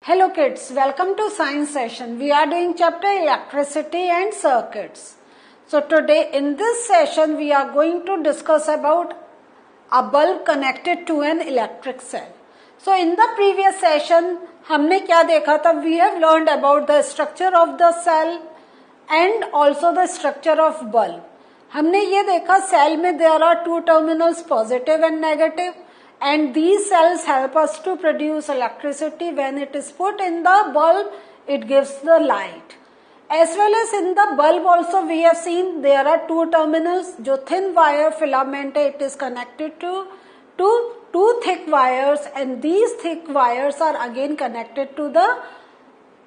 Hello kids, welcome to science session. We are doing chapter electricity and circuits. So today in this session we are going to discuss about a bulb connected to an electric cell. So in the previous session हमने क्या देखा था? We have learned about the structure of the cell and also the structure of bulb. हमने ये देखा cell में there are two terminals, positive and negative. And these cells help us to produce electricity. When it is put in the bulb, it gives the light. As well as in the bulb also we have seen there are two terminals. जो thin wire filament है, it is connected to two thick wires, and these thick wires are again connected to the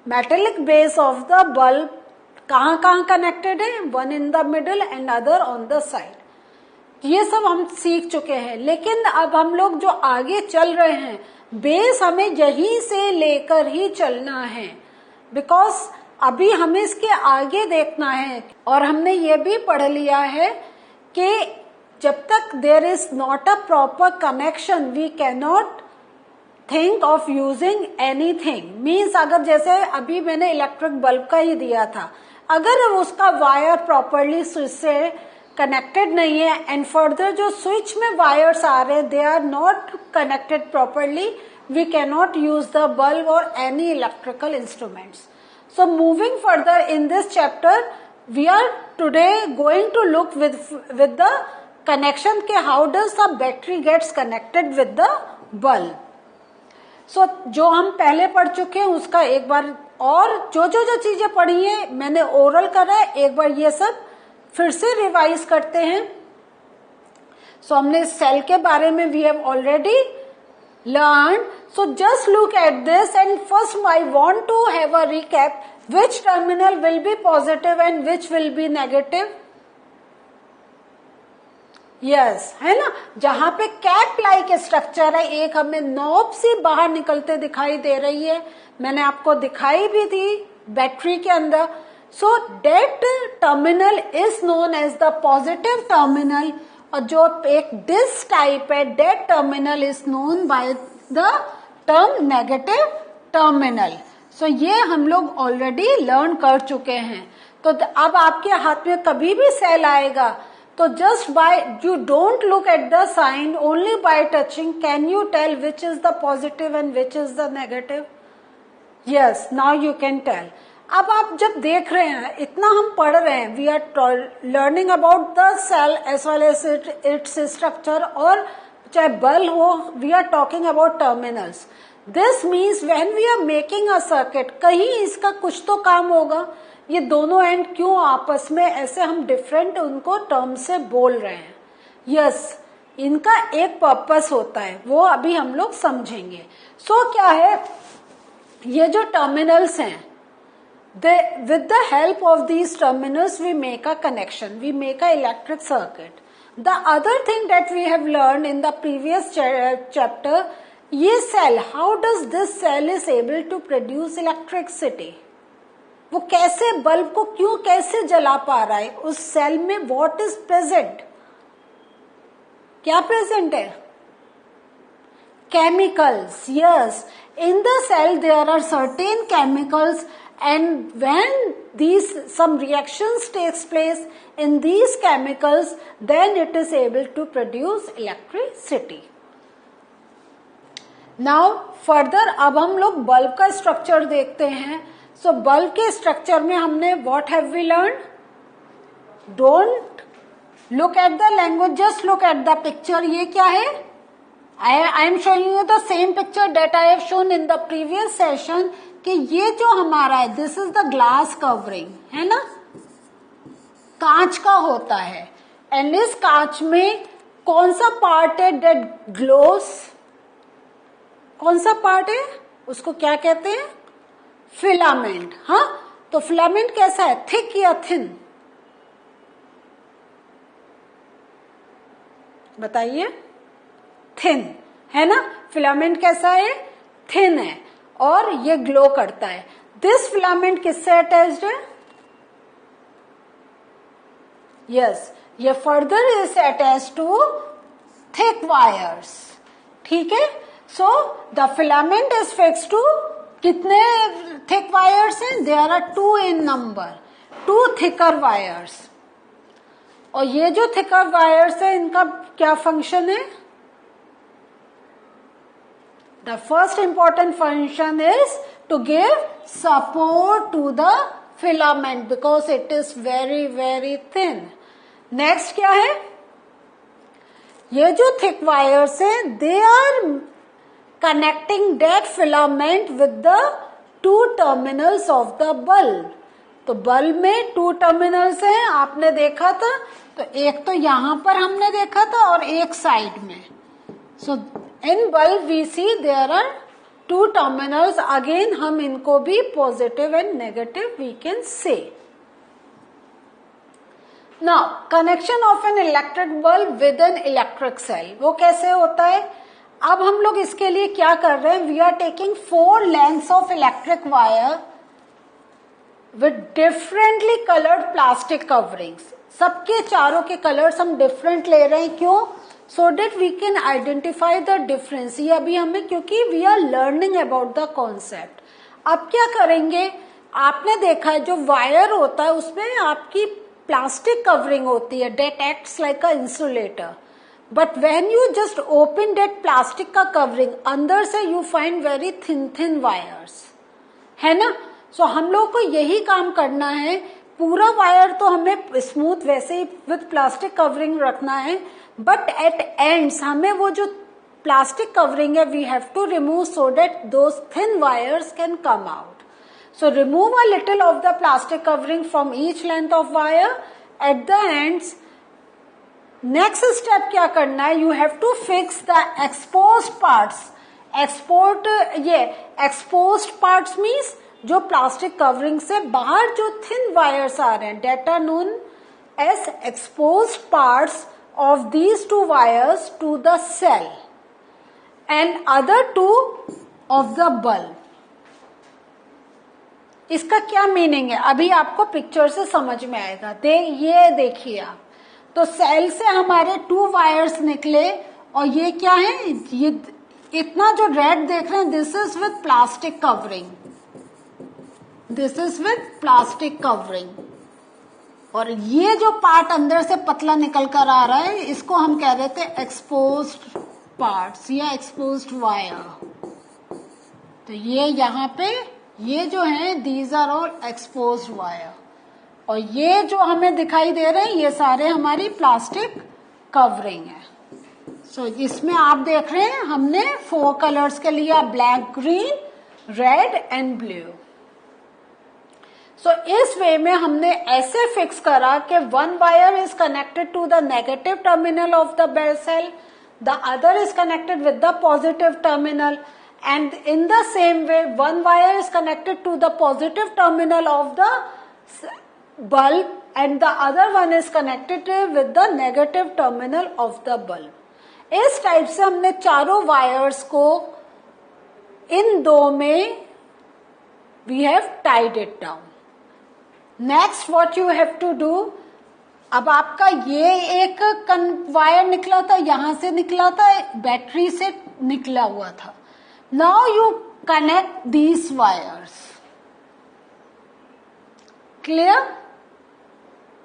metallic base of the bulb. कहाँ connected है? One in the middle and other on the side. ये सब हम सीख चुके हैं, लेकिन अब हम लोग जो आगे चल रहे हैं बेस हमें यहीं से लेकर ही चलना है, बिकॉज अभी हमें इसके आगे देखना है. और हमने ये भी पढ़ लिया है कि जब तक there is not a proper connection we can not think of using anything. Means अगर जैसे अभी मैंने इलेक्ट्रिक बल्ब का ही दिया था, अगर उसका वायर प्रॉपरली स्विच से कनेक्टेड नहीं है एंड फर्दर जो स्विच में वायर्स आ रहे हैं they are not connected properly, we can not use the bulb और any electrical instruments. So moving further in this chapter we are today going to look with the connection के how does the battery gets connected with the bulb. So जो हम पहले पढ़ चुके हैं उसका एक बार, और जो चीजें पढ़ी है मैंने ओरल करा है, एक बार ये सब फिर से रिवाइज करते हैं. सो हमने सेल के बारे में we have already learn. So just look at this and first I want to have a recap. Which terminal will be positive and which will be negative? Yes, है ना. जहां पे कैप लाइक स्ट्रक्चर है, एक हमें knob सी बाहर निकलते दिखाई दे रही है, मैंने आपको दिखाई भी थी बैटरी के अंदर. So that terminal is known as the positive terminal, और जो एक डिस्क टाइप है that terminal is known by the term negative terminal. So ये हम लोग ऑलरेडी लर्न कर चुके हैं. तो अब आपके हाथ में कभी भी सेल आएगा तो just by you don't look at the sign, only by touching can you tell which is the positive and which is the negative? Yes, now you can tell. अब आप जब देख रहे हैं, इतना हम पढ़ रहे हैं, we are learning about the cell as well as its structure, और चाहे बल्ब हो, we are talking about terminals. This means when we are making a circuit, कहीं इसका कुछ तो काम होगा. ये दोनों एंड क्यों आपस में ऐसे हम डिफरेंट उनको टर्म से बोल रहे हैं? यस, इनका एक पर्पस होता है, वो अभी हम लोग समझेंगे. सो क्या है, ये जो टर्मिनल्स हैं, with the help of these terminals we make a connection, we make a electric circuit. The other thing that we have learned in the previous chapter, ये cell, how does this cell is able to produce electricity? वो कैसे bulb को क्यों कैसे जला पा रहा है? उस सेल में what is present? क्या प्रेजेंट है? Chemicals. Yes, in the cell there are certain chemicals, and when these some reactions takes place in these chemicals, then it is able to produce electricity. Now further अब हम लोग bulb का structure देखते हैं. So bulb के structure में हमने what have we learned? Don't look at the language, just look at the picture. ये क्या है? I am showing you the same picture that I have shown in the previous session, कि ये जो हमारा है this is the glass covering, है ना, कांच का होता है. एंड इस कांच में कौन सा पार्ट है डेट ग्लोस? कौन सा पार्ट है? उसको क्या कहते हैं? फिलामेंट. हाँ, तो फिलामेंट कैसा है, थिक या थिन? बताइए. थिन, है ना. फिलामेंट कैसा है? थिन है, और ये ग्लो करता है. दिस फिलामेंट किससे अटैच्ड है? यस, ये further is attached to thick wires. ठीक है. So the filament is fixed to कितने थिक वायर्स हैं? There are 2 in number, 2 thicker wires. और ये जो थिकर वायर्स है इनका क्या फंक्शन है? The first important function is to give support to the filament because it is very very thin. Next क्या है? ये जो थिक वायर्स है they are connecting that filament with the 2 terminals of the bulb. तो bulb में 2 terminals हैं, आपने देखा था। तो एक तो यहां पर हमने देखा था और एक साइड में। So in bulb we see there are 2 terminals. Again हम इनको भी positive and negative we can say. Now connection of an electric bulb with an electric cell, वो कैसे होता है? अब हम लोग इसके लिए क्या कर रहे हैं? We are taking 4 lengths of electric wire with differently coloured plastic coverings. सबके चारों के कलर्स हम डिफरेंट ले रहे हैं, क्यों? So that we can identify the difference. ये अभी हमें, क्योंकि we are learning about the concept. अब क्या करेंगे? आपने देखा है जो वायर होता है उसमें आपकी प्लास्टिक कवरिंग होती है, that acts like an insulator. But when you just open that plastic का कवरिंग, अंदर से you find very thin thin wires, है ना? सो हम लोग को यही काम करना है। पूरा वायर तो हमें स्मूथ वैसे ही विद प्लास्टिक कवरिंग रखना है, बट एट एंड्स हमें वो जो प्लास्टिक कवरिंग है we have to remove so that those thin wires can come out. So remove a little of the plastic covering from each length of wire at the ends. Next step क्या करना है? You have to fix the exposed parts. Exposed parts means जो plastic covering से बाहर जो thin wires आ रहे हैं, that are known as exposed parts of these 2 wires to the cell and other 2 of the bulb. इसका क्या meaning है अभी आपको पिक्चर से समझ में आएगा। ये देखिए आप, तो सेल से हमारे 2 वायर्स निकले और ये क्या है? ये इतना जो रेड देख रहे हैं this is with plastic covering, this is with plastic covering. और ये जो पार्ट अंदर से पतला निकल कर आ रहा है इसको हम कह रहे थे एक्सपोज्ड पार्ट्स या एक्सपोज्ड वायर। तो ये यहाँ पे ये जो है these are all exposed wire, और ये जो हमें दिखाई दे रहे हैं ये सारे हमारी प्लास्टिक कवरिंग है। सो इसमें आप देख रहे हैं हमने 4 कलर्स के लिया, black, green, red and blue. So इस वे में हमने ऐसे फिक्स करा कि 1 wire is connected to the negative terminal of the bell cell, the other is connected with the positive terminal, and in the same way 1 wire is connected to the positive terminal of the bulb and the other one is connected with the negative terminal of the bulb। इस type से हमने चारों wires को इन 2 में we have tied it down। Next what you have to do, अब आपका ये एक वायर निकला था, यहां से निकला था, बैटरी से निकला हुआ था। Now you connect these wires। Clear?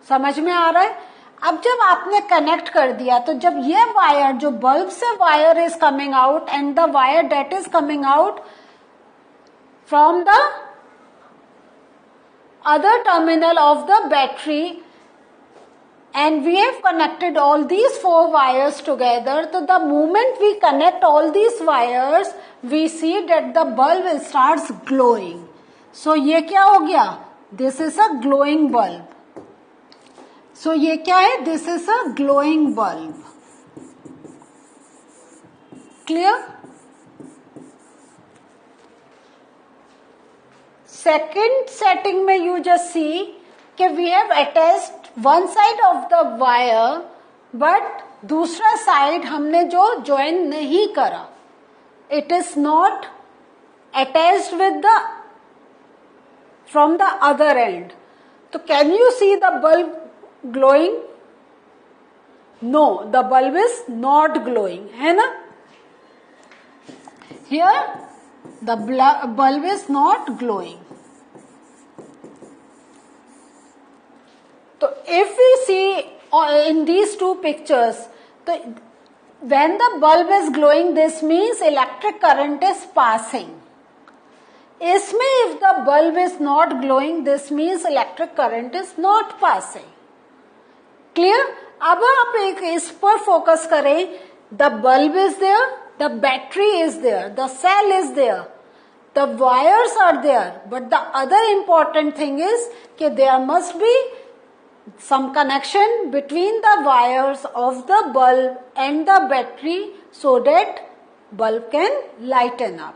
समझ में आ रहा है? अब जब आपने कनेक्ट कर दिया तो जब ये वायर जो बल्ब से wire is coming out and the wire that is coming out from the other terminal of the battery and we have connected all these 4 wires together, so the moment we connect all these wires we see that the bulb starts glowing। so ये क्या हो गया? this is a glowing bulb। so ये क्या है? this is a glowing bulb। clear? second setting में you just see कि we have attached one side of the wire but दूसरा साइड हमने जो ज्वाइन नहीं करा, it is not attached with the from the other end। तो can you see the bulb glowing? No, the bulb is not glowing, है ना? Here The bulb is not glowing. So if we see in these two pictures, when the bulb is glowing, this means electric current is passing. इसमें if the bulb is not glowing, this means electric current is not passing. Clear? अब आप एक इस पर focus करें. The bulb is there, the battery is there, the cell is there, the wires are there, but the other important thing is that there must be some connection between the wires of the bulb and the battery so that bulb can lighten up.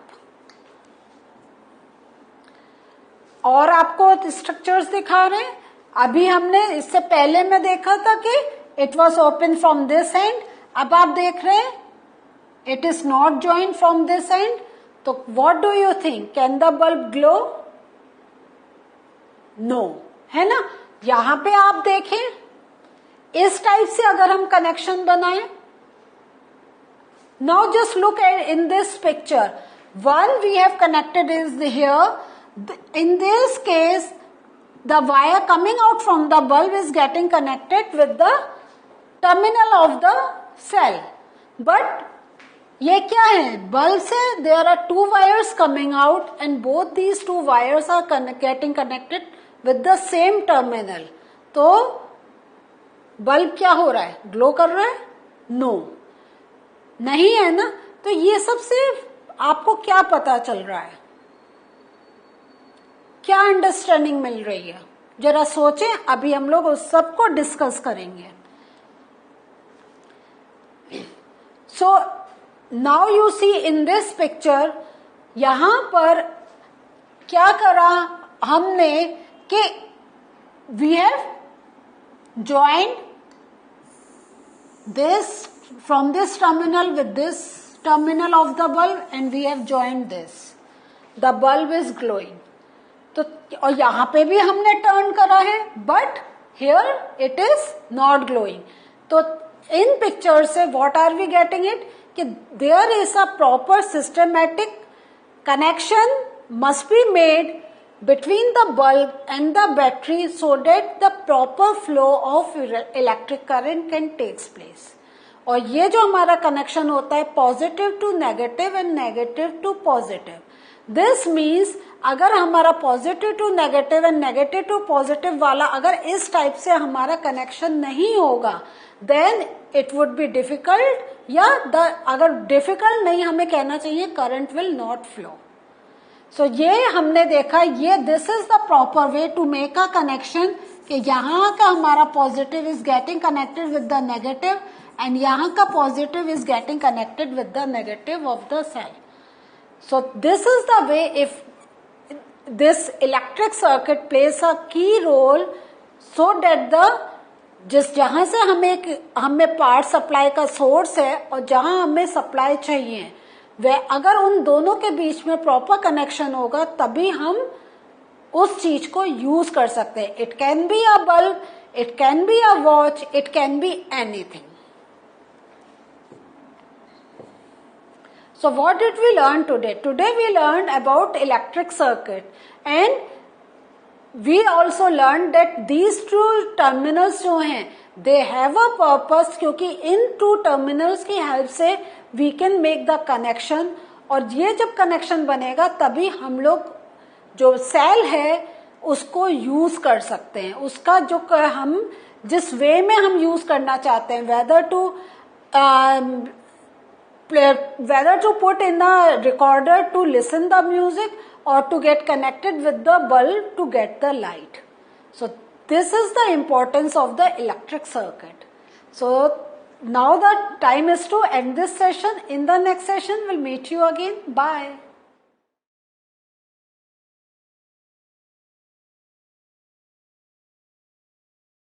और आपको structures दिखा रहे हैं. अभी हमने इससे पहले में देखा था कि it was open from this end. अब आप देख रहे हैं it is not joint from this end. तो what do you think, can the bulb glow? No, है ना. यहां पे आप देखें, इस टाइप से अगर हम कनेक्शन बनाएं. Now just look at in this picture. One we have connected is here. In this case, the wire coming out from the bulb is getting connected with the terminal of the cell. But ये क्या है? Bulb से there are two wires coming out and both these two wires are getting connected with the same terminal. तो bulb क्या हो रहा है? Glow कर रहा है? No, नहीं है ना. तो ये सबसे आपको क्या पता चल रहा है? क्या अंडरस्टैंडिंग मिल रही है? जरा सोचें. अभी हम लोग उस सबको डिस्कस करेंगे. So now you see in this picture, यहां पर क्या करा हमने कि we have joined this from this terminal with this terminal of the bulb and we have joined this. The bulb is glowing. तो और यहां पे भी हमने टर्न करा है, but here it is not glowing. तो इन पिक्चर से what are we getting it कि there is a proper systematic connection must be made between the bulb and the battery so that the proper flow of electric current can takes place. और ये जो हमारा connection होता है positive to negative and negative to positive. This means अगर हमारा positive to negative and negative to positive वाला अगर इस टाइप से हमारा कनेक्शन नहीं होगा, then it would be difficult. या अगर डिफिकल्ट नहीं, हमें कहना चाहिए current will not flow. So ये हमने देखा, ये this is the proper way to make a connection कि यहाँ का हमारा positive is getting connected with the negative and यहाँ का positive is getting connected with the negative of the cell. So this is the way if this electric circuit plays a key role so that the जहां से हमें power supply का source है और जहां हमें सप्लाई चाहिए, वह अगर उन दोनों के बीच में प्रॉपर कनेक्शन होगा तभी हम उस चीज को यूज कर सकते हैं. It can be a bulb, it can be a watch, it can be anything. So what did we learn today? Today we learned about electric circuit and we also learned that these two terminals जो हैं they have a purpose क्योंकि इन two terminals की help से we can make the connection. और ये जब connection बनेगा तभी हम लोग जो सेल है उसको यूज कर सकते हैं. उसका जो हम जिस वे में हम यूज करना चाहते हैं, whether to put in the recorder to listen the music or to get connected with the bulb to get the light. So this is the importance of the electric circuit. So now the time is to end this session. In the next session we'll meet you again. Bye.